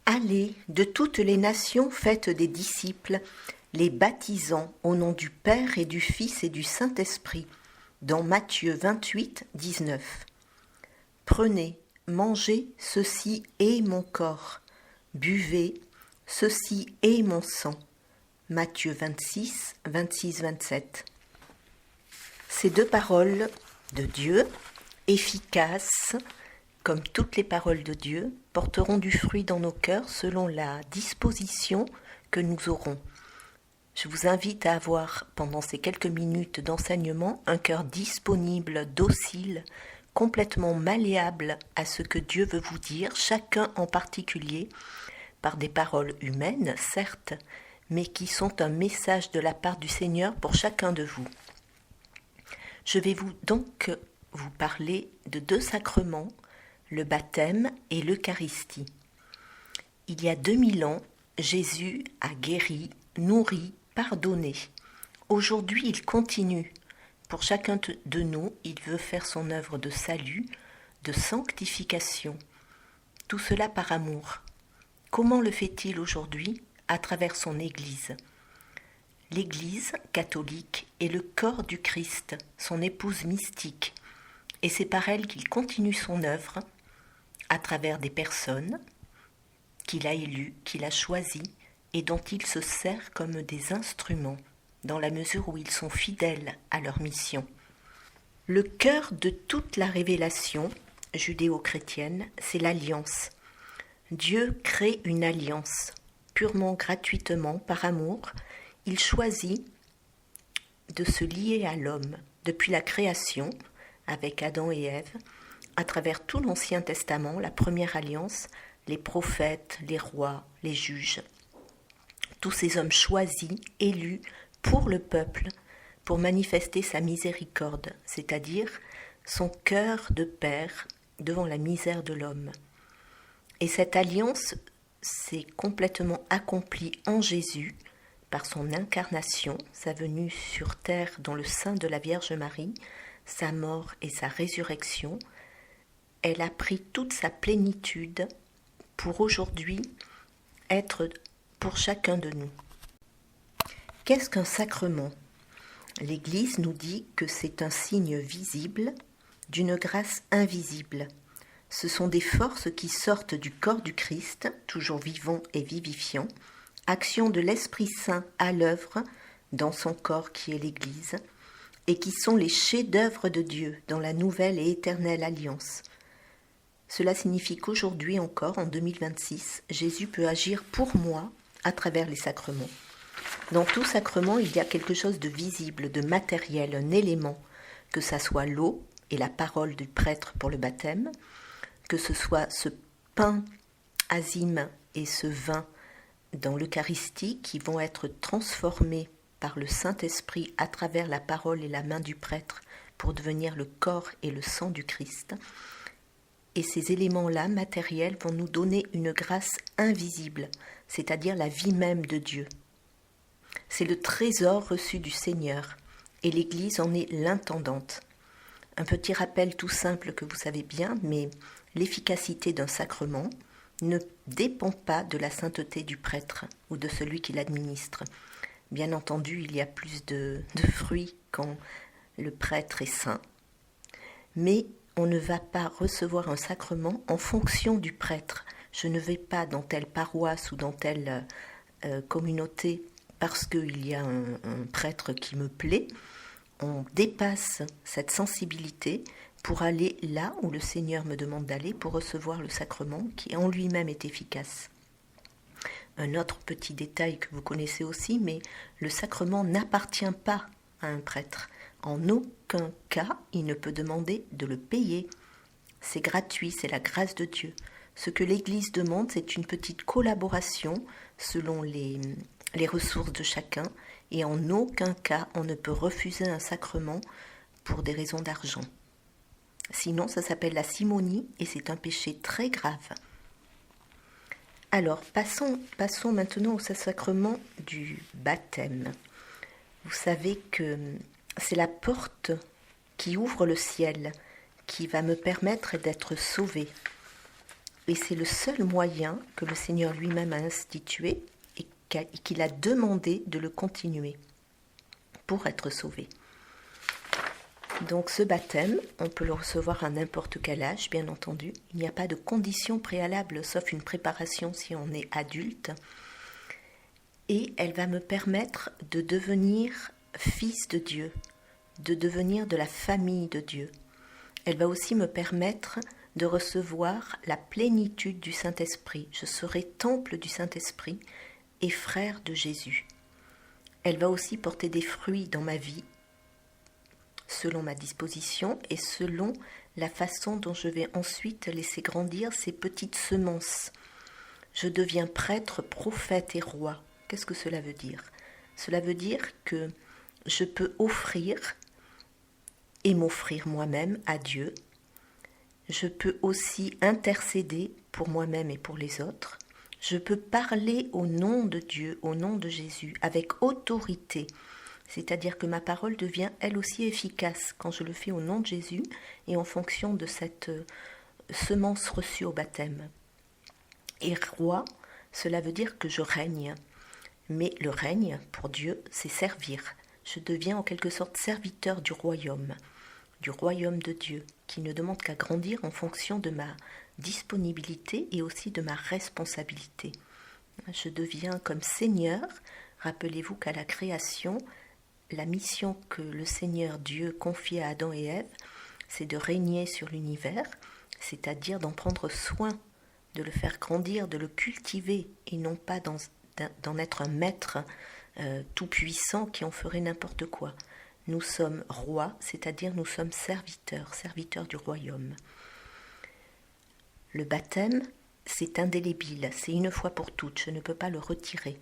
Allez de toutes les nations, faites des disciples, les baptisant au nom du Père et du Fils et du Saint-Esprit, dans Matthieu 28, 19. Prenez, mangez, ceci est mon corps, buvez, ceci est mon sang. Matthieu 26, 26, 27. Ces deux paroles de Dieu, efficaces, comme toutes les paroles de Dieu, porteront du fruit dans nos cœurs selon la disposition que nous aurons. Je vous invite à avoir, pendant ces quelques minutes d'enseignement, un cœur disponible, docile, complètement malléable à ce que Dieu veut vous dire, chacun en particulier, par des paroles humaines, certes, mais qui sont un message de la part du Seigneur pour chacun de vous. Je vais donc vous parler de deux sacrements, le baptême et l'Eucharistie. Il y a 2000 ans, Jésus a guéri, nourri, pardonné. Aujourd'hui, il continue. Pour chacun de nous, il veut faire son œuvre de salut, de sanctification. Tout cela par amour. Comment le fait-il aujourd'hui? À travers son Église. L'Église catholique est le corps du Christ, son épouse mystique, et c'est par elle qu'il continue son œuvre, à travers des personnes qu'il a élues, qu'il a choisies, et dont il se sert comme des instruments, dans la mesure où ils sont fidèles à leur mission. Le cœur de toute la révélation judéo-chrétienne, c'est l'alliance. Dieu crée une alliance, purement gratuitement, par amour. Il choisit de se lier à l'homme depuis la création, avec Adam et Ève, à travers tout l'Ancien Testament, la première alliance, les prophètes, les rois, les juges, tous ces hommes choisis, élus pour le peuple, pour manifester sa miséricorde, c'est-à-dire son cœur de père devant la misère de l'homme. Et cette alliance s'est complètement accomplie en Jésus, par son incarnation, sa venue sur terre dans le sein de la Vierge Marie, sa mort et sa résurrection. Elle a pris toute sa plénitude pour aujourd'hui être pour chacun de nous. Qu'est-ce qu'un sacrement? L'Église nous dit que c'est un signe visible d'une grâce invisible. Ce sont des forces qui sortent du corps du Christ, toujours vivant et vivifiant, action de l'Esprit Saint à l'œuvre dans son corps qui est l'Église, et qui sont les chefs-d'œuvre de Dieu dans la nouvelle et éternelle alliance. Cela signifie qu'aujourd'hui encore, en 2026, Jésus peut agir pour moi à travers les sacrements. Dans tout sacrement, il y a quelque chose de visible, de matériel, un élément, que ça soit l'eau et la parole du prêtre pour le baptême, que ce soit ce pain azime et ce vin dans l'Eucharistie qui vont être transformés par le Saint-Esprit à travers la parole et la main du prêtre pour devenir le corps et le sang du Christ. Et ces éléments-là, matériels, vont nous donner une grâce invisible, c'est-à-dire la vie même de Dieu. C'est le trésor reçu du Seigneur, et l'Église en est l'intendante. Un petit rappel tout simple que vous savez bien, mais l'efficacité d'un sacrement ne dépend pas de la sainteté du prêtre ou de celui qui l'administre. Bien entendu, il y a plus de fruits quand le prêtre est saint, mais on ne va pas recevoir un sacrement en fonction du prêtre. Je ne vais pas dans telle paroisse ou dans telle communauté parce qu'il y a un prêtre qui me plaît. On dépasse cette sensibilité pour aller là où le Seigneur me demande d'aller pour recevoir le sacrement qui en lui-même est efficace. Un autre petit détail que vous connaissez aussi, mais le sacrement n'appartient pas à un prêtre. En aucun cas, il ne peut demander de le payer. C'est gratuit, c'est la grâce de Dieu. Ce que l'Église demande, c'est une petite collaboration selon les ressources de chacun, et en aucun cas, on ne peut refuser un sacrement pour des raisons d'argent. Sinon, ça s'appelle la simonie et c'est un péché très grave. Alors, passons maintenant au sacrement du baptême. Vous savez que c'est la porte qui ouvre le ciel, qui va me permettre d'être sauvée. Et c'est le seul moyen que le Seigneur lui-même a institué et qu'il a demandé de le continuer pour être sauvé. Donc ce baptême, on peut le recevoir à n'importe quel âge, bien entendu. Il n'y a pas de condition préalable, sauf une préparation si on est adulte. Et elle va me permettre de devenir fils de Dieu, de devenir de la famille de Dieu. Elle va aussi me permettre de recevoir la plénitude du Saint-Esprit. Je serai temple du Saint-Esprit et frère de Jésus. Elle va aussi porter des fruits dans ma vie, selon ma disposition et selon la façon dont je vais ensuite laisser grandir ces petites semences. Je deviens prêtre, prophète et roi. Qu'est-ce que cela veut dire ? Cela veut dire que je peux offrir et m'offrir moi-même à Dieu. Je peux aussi intercéder pour moi-même et pour les autres. Je peux parler au nom de Dieu, au nom de Jésus, avec autorité. C'est-à-dire que ma parole devient elle aussi efficace quand je le fais au nom de Jésus et en fonction de cette semence reçue au baptême. Et roi, cela veut dire que je règne. Mais le règne, pour Dieu, c'est servir. Je deviens en quelque sorte serviteur du royaume de Dieu, qui ne demande qu'à grandir en fonction de ma disponibilité et aussi de ma responsabilité. Je deviens comme Seigneur. Rappelez-vous qu'à la création, la mission que le Seigneur Dieu confie à Adam et Ève, c'est de régner sur l'univers, c'est-à-dire d'en prendre soin, de le faire grandir, de le cultiver, et non pas d'en être un maître tout-puissant qui en ferait n'importe quoi. Nous sommes rois, c'est-à-dire nous sommes serviteurs du royaume. Le baptême, c'est indélébile, c'est une fois pour toutes, je ne peux pas le retirer.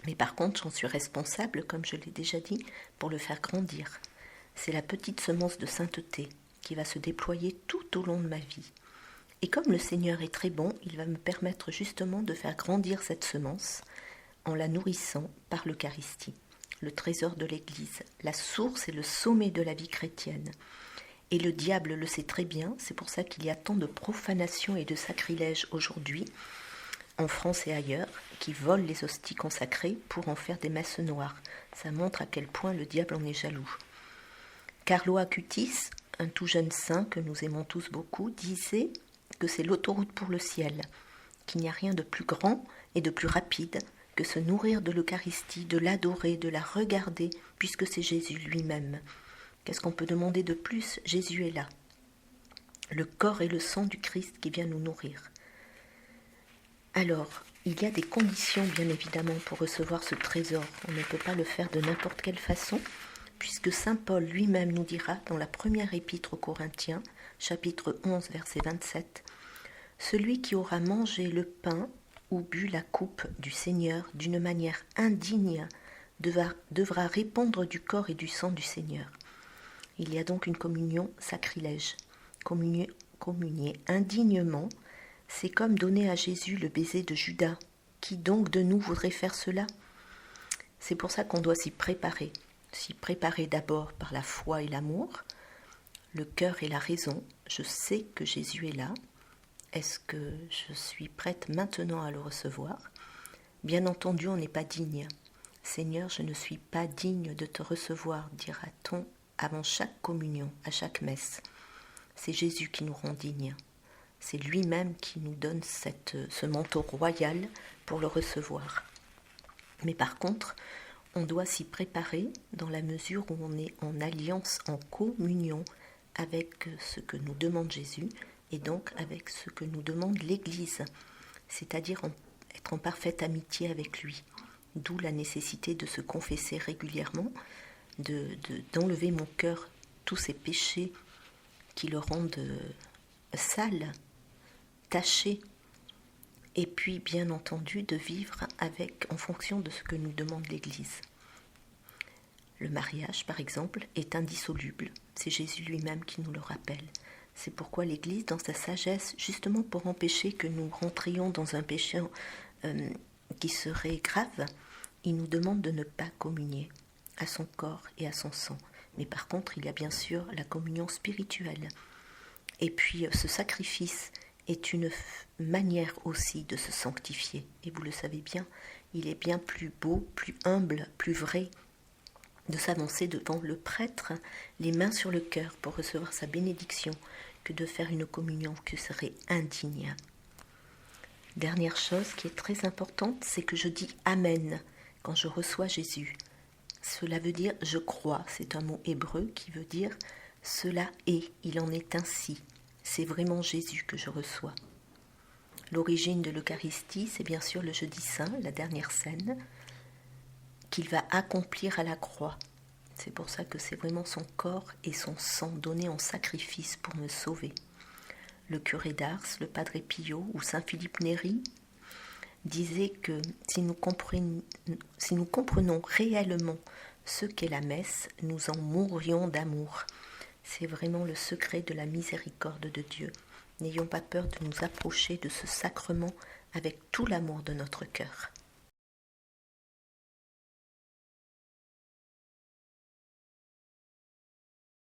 Mais par contre, j'en suis responsable, comme je l'ai déjà dit, pour le faire grandir. C'est la petite semence de sainteté qui va se déployer tout au long de ma vie. Et comme le Seigneur est très bon, il va me permettre justement de faire grandir cette semence en la nourrissant par l'Eucharistie, le trésor de l'Église, la source et le sommet de la vie chrétienne. Et le diable le sait très bien, c'est pour ça qu'il y a tant de profanation et de sacrilège aujourd'hui, en France et ailleurs, qui volent les hosties consacrées pour en faire des messes noires. Ça montre à quel point le diable en est jaloux. Carlo Acutis, un tout jeune saint que nous aimons tous beaucoup, disait que c'est l'autoroute pour le ciel, qu'il n'y a rien de plus grand et de plus rapide que se nourrir de l'Eucharistie, de l'adorer, de la regarder, puisque c'est Jésus lui-même. Qu'est-ce qu'on peut demander de plus ? Jésus est là. Le corps et le sang du Christ qui vient nous nourrir. Alors, il y a des conditions, bien évidemment, pour recevoir ce trésor. On ne peut pas le faire de n'importe quelle façon, puisque saint Paul lui-même nous dira dans la première épître aux Corinthiens, chapitre 11, verset 27, « Celui qui aura mangé le pain ou bu la coupe du Seigneur d'une manière indigne devra répondre du corps et du sang du Seigneur. » Il y a donc une communion sacrilège. Communier indignement, c'est comme donner à Jésus le baiser de Judas. Qui donc de nous voudrait faire cela ? C'est pour ça qu'on doit s'y préparer. S'y préparer d'abord par la foi et l'amour, le cœur et la raison. Je sais que Jésus est là. Est-ce que je suis prête maintenant à le recevoir ? Bien entendu, on n'est pas digne. Seigneur, je ne suis pas digne de te recevoir, dira-t-on avant chaque communion, à chaque messe. C'est Jésus qui nous rend dignes. C'est lui-même qui nous donne ce manteau royal pour le recevoir. Mais par contre, on doit s'y préparer dans la mesure où on est en alliance, en communion avec ce que nous demande Jésus et donc avec ce que nous demande l'Église, c'est-à-dire être en parfaite amitié avec lui. D'où la nécessité de se confesser régulièrement, d'enlever mon cœur tous ces péchés qui le rendent sale, taché, et puis bien entendu de vivre en fonction de ce que nous demande l'Église. Le mariage, par exemple, est indissoluble. C'est Jésus lui-même qui nous le rappelle. C'est pourquoi l'Église, dans sa sagesse, justement pour empêcher que nous rentrions dans un péché qui serait grave, il nous demande de ne pas communier à son corps et à son sang. Mais par contre, il y a bien sûr la communion spirituelle. Et puis ce sacrifice est une manière aussi de se sanctifier. Et vous le savez bien, il est bien plus beau, plus humble, plus vrai de s'avancer devant le prêtre, les mains sur le cœur pour recevoir sa bénédiction, que de faire une communion qui serait indigne. Dernière chose qui est très importante, c'est que je dis Amen quand je reçois Jésus. Cela veut dire je crois, c'est un mot hébreu qui veut dire cela est, il en est ainsi. C'est vraiment Jésus que je reçois. L'origine de l'Eucharistie, c'est bien sûr le jeudi saint, la dernière scène, qu'il va accomplir à la croix. C'est pour ça que c'est vraiment son corps et son sang donnés en sacrifice pour me sauver. Le curé d'Ars, le Padre Pio ou saint Philippe Néri disaient que si nous comprenons réellement ce qu'est la messe, nous en mourrions d'amour. C'est vraiment le secret de la miséricorde de Dieu. N'ayons pas peur de nous approcher de ce sacrement avec tout l'amour de notre cœur.